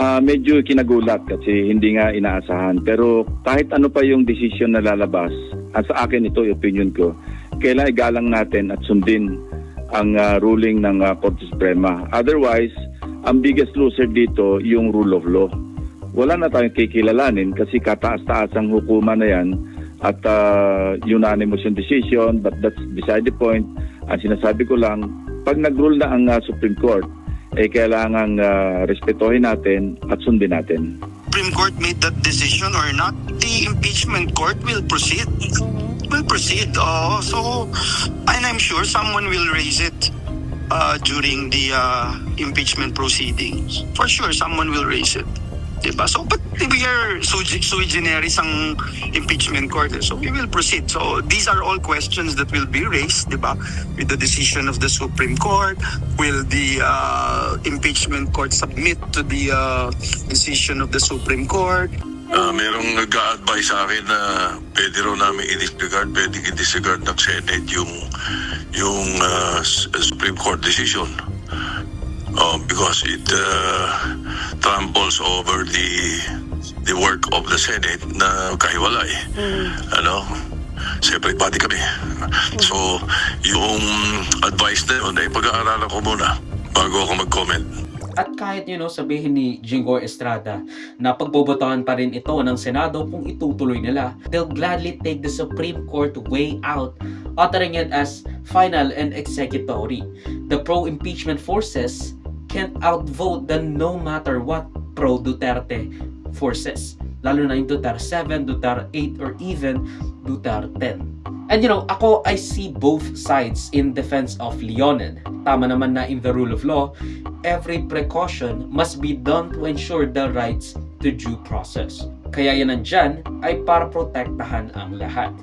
Medyo kinagulat kasi hindi nga inaasahan. Pero kahit ano pa yung decision na lalabas, sa akin ito, yung opinion ko, kailangan igalang natin at sundin ang ruling ng Korte Suprema. Otherwise, ang biggest loser dito yung rule of law. Wala na tayong kikilalanin kasi kataas-taas ang hukuman na yan at unanimous yung decision, but that's beside the point. Ang sinasabi ko lang, pag nag-rule na ang Supreme Court, kailangang respetuhin natin at sundin natin. Supreme Court made that decision or not, the impeachment court will proceed. Will proceed. And I'm sure someone will raise it during the impeachment proceedings. For sure, someone will raise it. Diba? So, but we are sui generis ang impeachment court. So, we will proceed. So, these are all questions that will be raised, diba? With the decision of the Supreme Court. Will the impeachment court submit to the decision of the Supreme Court? Merong nag-a-advise sa akin na pwede raw namin i-disregard, pwede i-disregard ng Senate yung Supreme Court decision. Because it tramples over the work of the Senate na kahiwalay. Separate body kami. So, yung advice na yun, pag-aaralan ko muna bago ako mag-comment. At kahit sabihin ni Jinggoy Estrada na pagbobotohan pa rin ito ng Senado kung itutuloy nila, they'll gladly take the Supreme Court way out, uttering it as final and executory. The pro-impeachment forces can't outvote the no matter what pro-Duterte forces. Lalo na yung Duterte 7, Duterte 8, or even Duterte 10. And ako, I see both sides in defense of Leonen. Tama naman na in the rule of law, every precaution must be done to ensure the rights to due process. Kaya yan nandyan ay para protektahan ang lahat.